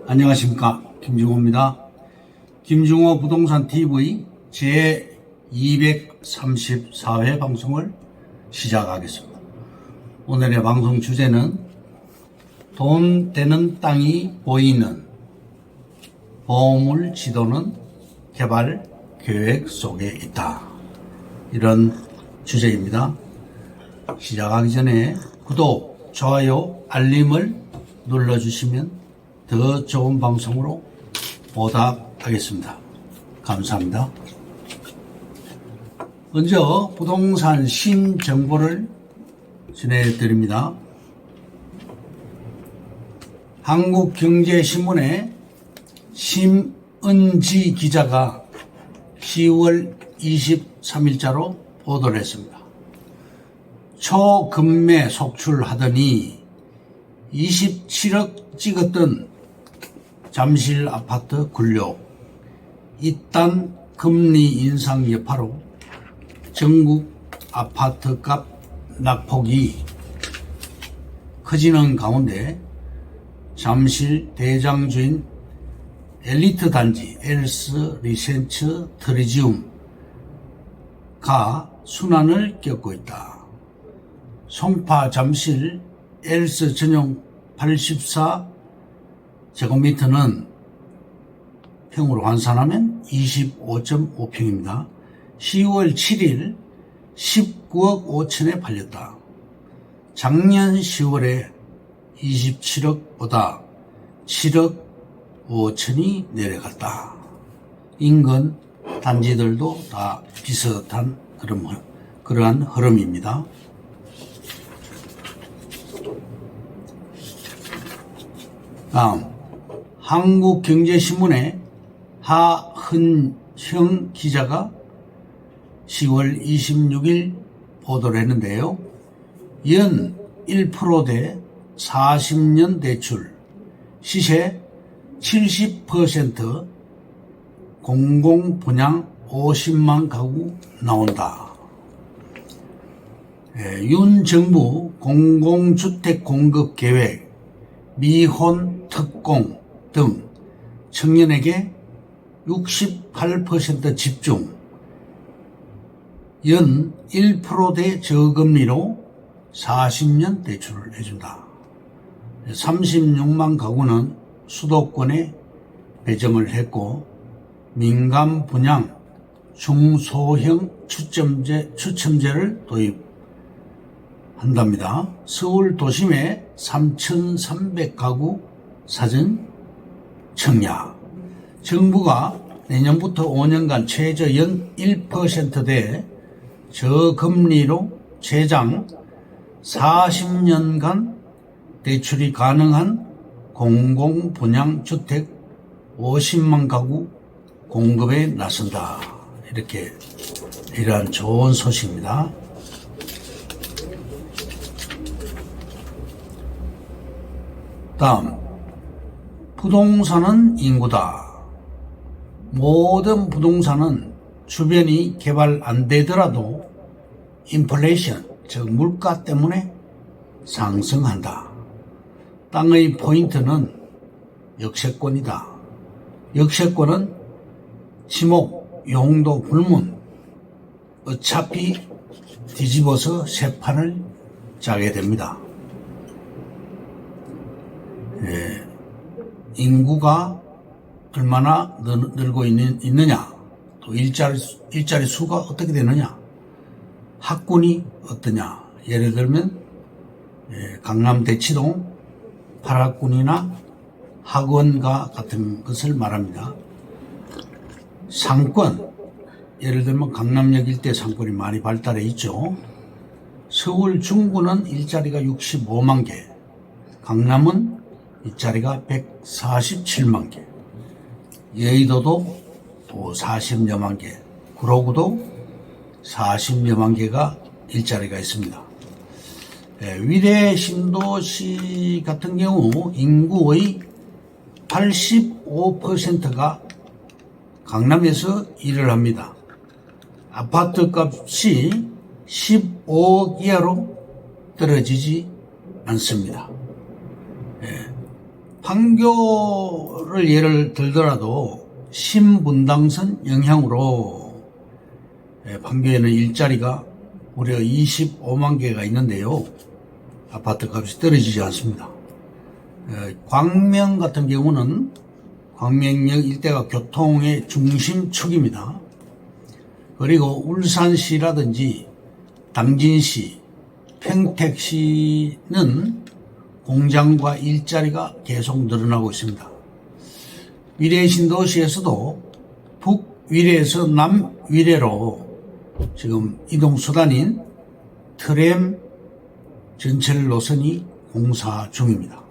안녕하십니까, 김중호입니다. 김중호 부동산 TV 제 234회 방송을 시작하겠습니다. 오늘의 방송 주제는 돈 되는 땅이 보이는 보물 지도는 개발 계획 속에 있다, 이런 주제입니다. 시작하기 전에 구독, 좋아요, 알림을 눌러주시면 더 좋은 방송으로 보답하겠습니다. 감사합니다. 먼저 부동산 신정보를 전해드립니다. 한국경제신문의 심은지 기자가 10월 23일자로 보도를 했습니다. 초금매 속출하더니 27억 찍었던 잠실 아파트 굴욕, 이딴 금리 인상 여파로 전국 아파트값 낙폭이 커지는 가운데 잠실 대장주인 엘리트 단지 엘스 리센츠 트리지움가 순환을 겪고 있다. 송파 잠실 엘스 전용 84제곱미터는 평으로 환산하면 25.5평입니다. 10월 7일 19억 5천에 팔렸다. 작년 10월에 27억보다 7억 5천이 내려갔다. 인근 단지들도 다 비슷한 그러한 흐름입니다. 다음, 한국경제신문의 하흔형 기자가 10월 26일 보도를 했는데요. 연 1%대 40년 대출, 시세 70% 공공분양 50만 가구 나온다. 윤 정부 공공주택 공급 계획, 미혼 특공 등 청년에게 68% 집중, 연 1%대 저금리로 40년 대출을 해준다. 36만 가구는 수도권에 배정을 했고, 민간 분양 중소형 추첨제를 도입한답니다. 서울 도심에 3,300가구 사전 청약. 정부가 내년부터 5년간 최저 연 1%대 저금리로 최장 40년간 대출이 가능한 공공분양주택 50만 가구 공급에 나선다. 이러한 좋은 소식입니다. 다음, 부동산은 인구다. 모든 부동산은 주변이 개발 안 되더라도 인플레이션, 즉 물가 때문에 상승한다. 땅의 포인트는 역세권이다. 역세권은 지목, 용도 불문, 어차피 뒤집어서 새 판을 짜게 됩니다. 인구가 얼마나 늘고 있느냐, 또 일자리 수가 어떻게 되느냐, 학군이 어떠냐. 예를 들면 강남 대치동 8학군이나 학원가 같은 것을 말합니다. 상권, 예를 들면 강남역 일대 상권이 많이 발달해 있죠. 서울 중구는 일자리가 65만 개, 강남은 일자리가 147만 개, 여의도도 또 40여만 개, 구로구도 40여만 개가 일자리가 있습니다. 위례 신도시 같은 경우 인구의 85%가 강남에서 일을 합니다. 아파트 값이 15억 이하로 떨어지지 않습니다. 판교를 예를 들더라도 신분당선 영향으로 판교에는 일자리가 무려 25만 개가 있는데요. 아파트 값이 떨어지지 않습니다. 광명 같은 경우는 광명역 일대가 교통의 중심축입니다. 그리고 울산시라든지 당진시, 평택시는 공장과 일자리가 계속 늘어나고 있습니다. 위례 신도시에서도 북위례에서 남위례로 지금 이동수단인 트램 전철 노선이 공사 중입니다.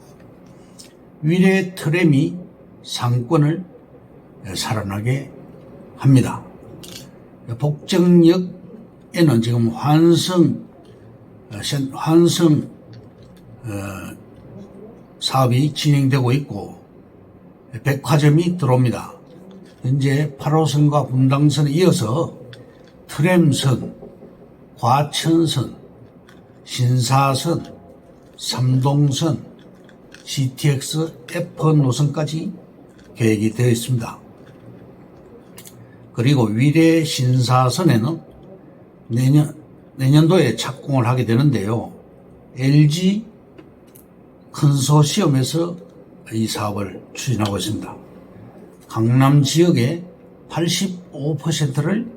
위례 트램이 상권을 살아나게 합니다. 복정역에는 지금 환승 사업이 진행되고 있고 백화점이 들어옵니다. 현재 8호선과 분당선에 이어서 트램선, 과천선, 신사선, 삼동선, GTX F 노선까지 계획이 되어 있습니다. 그리고 위례 신사선에는 내년도에 착공을 하게 되는데요. LG 컨소시엄에서 이 사업을 추진하고 있습니다. 강남 지역의 85%를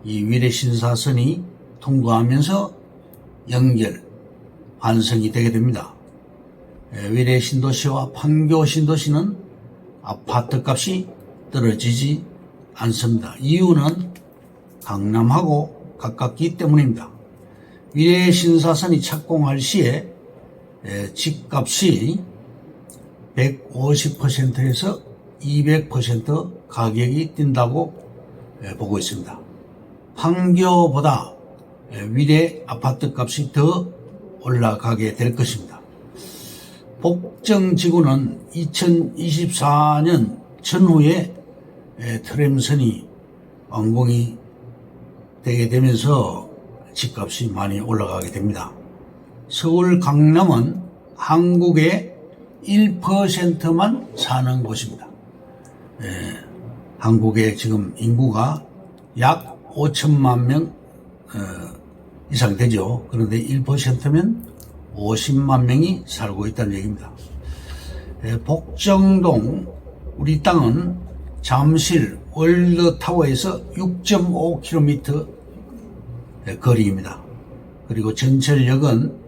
이 위례 신사선이 통과하면서 연결, 완성이 되게 됩니다. 위례 신도시와 판교 신도시는 아파트 값이 떨어지지 않습니다. 이유는 강남하고 가깝기 때문입니다. 위례 신사선이 착공할 시에 집값이 150%에서 200% 가격이 뛴다고 보고 있습니다. 판교보다 위례 아파트 값이 더 올라가게 될 것입니다. 복정지구는 2024년 전후에 트램선이 완공이 되게 되면서 집값이 많이 올라가게 됩니다. 서울 강남은 한국의 1%만 사는 곳입니다. 한국의 지금 인구가 약 5천만 명 이상 되죠. 그런데 1%면 50만 명이 살고 있다는 얘기입니다. 복정동 우리 땅은 잠실 월드타워에서 6.5km 거리입니다. 그리고 전철역은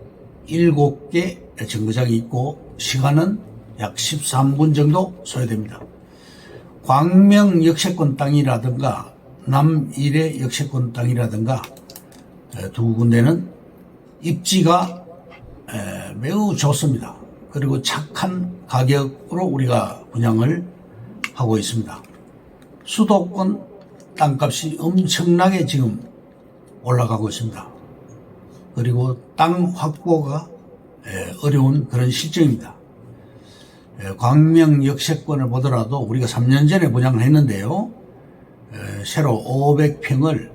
7개 정거장이 있고 시간은 약 13분 정도 소요됩니다. 광명 역세권 땅이라든가 남일의 역세권 땅이라든가 두 군데는 입지가 매우 좋습니다. 그리고 착한 가격으로 우리가 분양을 하고 있습니다. 수도권 땅값이 엄청나게 지금 올라가고 있습니다. 그리고 땅 확보가 어려운 그런 실정입니다. 광명 역세권을 보더라도 우리가 3년 전에 분양을 했는데요. 새로 500평을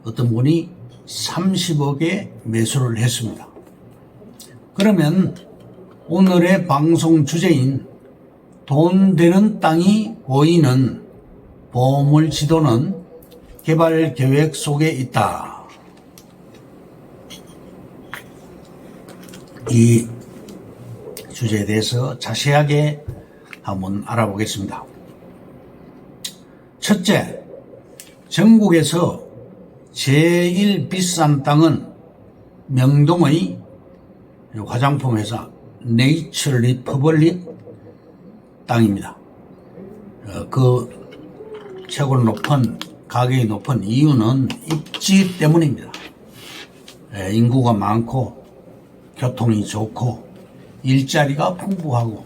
어떤 분이 30억에 매수를 했습니다. 그러면 오늘의 방송 주제인 돈 되는 땅이 보이는 보물 지도는 개발 계획 속에 있다. 이 주제에 대해서 자세하게 한번 알아보겠습니다. 첫째, 전국에서 제일 비싼 땅은 명동의 화장품 회사 네이처 리퍼블릭 땅입니다. 그 최고로 높은 가격이 높은 이유는 입지 때문입니다. 인구가 많고 교통이 좋고 일자리가 풍부하고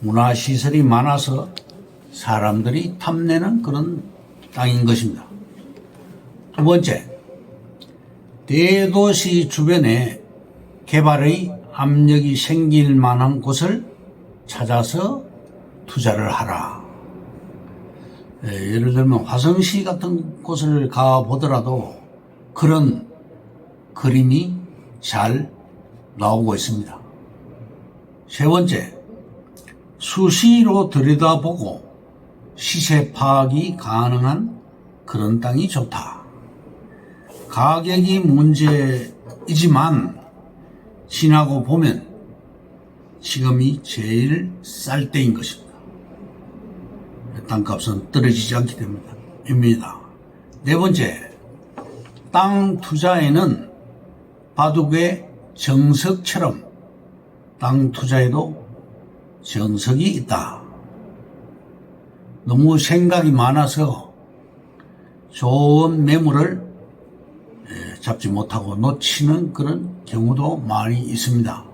문화시설이 많아서 사람들이 탐내는 그런 땅인 것입니다. 두 번째, 대도시 주변에 개발의 압력이 생길 만한 곳을 찾아서 투자를 하라. 예를 들면 화성시 같은 곳을 가보더라도 그런 그림이 잘 나오고 있습니다. 세 번째, 수시로 들여다보고 시세 파악이 가능한 그런 땅이 좋다. 가격이 문제이지만 지나고 보면 지금이 제일 쌀 때인 것입니다. 땅값은 떨어지지 않기 때문입니다. 네 번째, 땅 투자에는 바둑의 정석처럼 땅 투자에도 정석이 있다. 너무 생각이 많아서 좋은 매물을 잡지 못하고 놓치는 그런 경우도 많이 있습니다.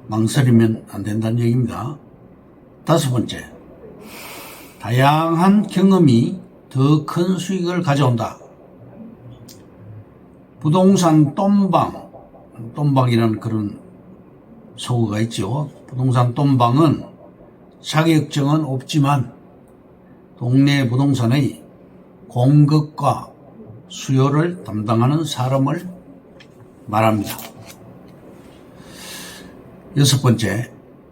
망설이면 안 된다는 얘기입니다. 다섯 번째, 다양한 경험이 더 큰 수익을 가져온다. 부동산 똠방이라는 그런 소거가 있죠. 부동산 똠방은 자격증은 없지만 동네 부동산의 공급과 수요를 담당하는 사람을 말합니다. 여섯 번째,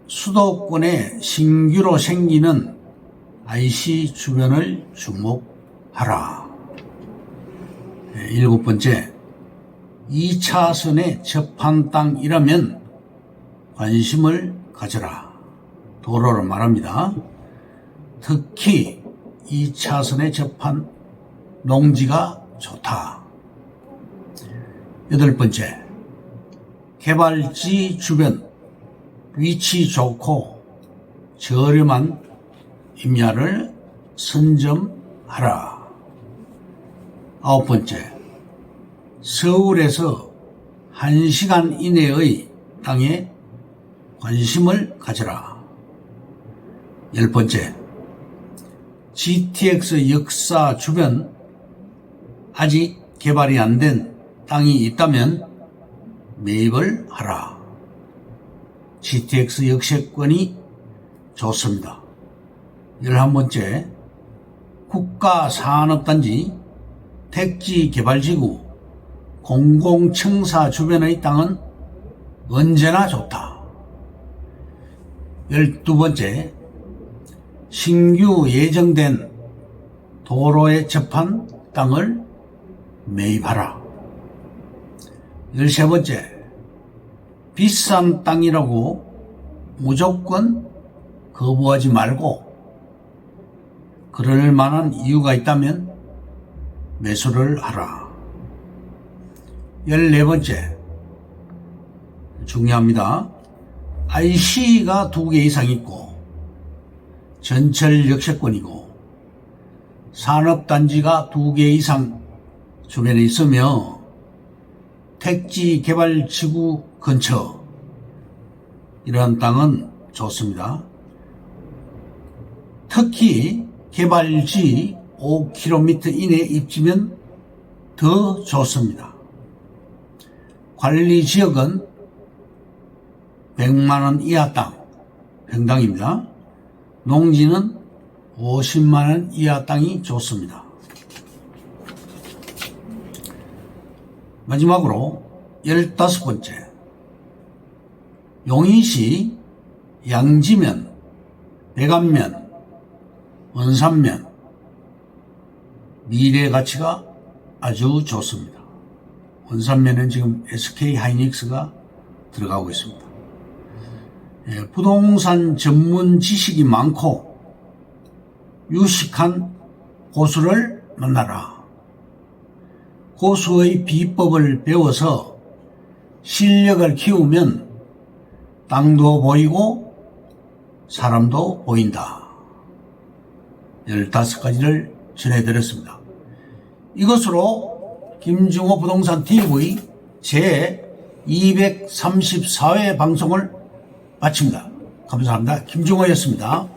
수도권에 신규로 생기는 IC 주변을 주목하라. 일곱 번째, 2차선에 접한 땅이라면 관심을 가져라. 도로를 말합니다. 특히 2차선에 접한 농지가 좋다. 여덟 번째, 개발지 주변 위치 좋고 저렴한 임야를 선점하라. 아홉 번째, 서울에서 1시간 이내의 땅에 관심을 가져라. 열 번째, GTX 역사 주변 아직 개발이 안 된 땅이 있다면 매입을 하라. GTX 역세권이 좋습니다. 11번째, 국가산업단지, 택지 개발지구, 공공청사 주변의 땅은 언제나 좋다. 12번째, 신규 예정된 도로에 접한 땅을 매입하라. 13번째, 비싼 땅이라고 무조건 거부하지 말고 그럴 만한 이유가 있다면 매수를 하라. 14번째, 중요합니다. IC가 2개 이상 있고 전철 역세권이고 산업단지가 2개 이상 주변에 있으며 택지 개발지구 근처 이러한 땅은 좋습니다. 특히 개발지 5km 이내 입지면 더 좋습니다. 관리지역은 100만원 이하 땅, 평당입니다. 농지는 50만원 이하 땅이 좋습니다. 마지막으로 15번째, 용인시 양지면, 백안면, 원산면 미래 가치가 아주 좋습니다. 원산면은 지금 SK 하이닉스가 들어가고 있습니다. 부동산 전문 지식이 많고 유식한 고수를 만나라. 고수의 비법을 배워서 실력을 키우면 땅도 보이고 사람도 보인다. 15가지를 전해드렸습니다. 이것으로 김중호 부동산 TV 제 234회 방송을 마칩니다. 감사합니다. 김중호였습니다.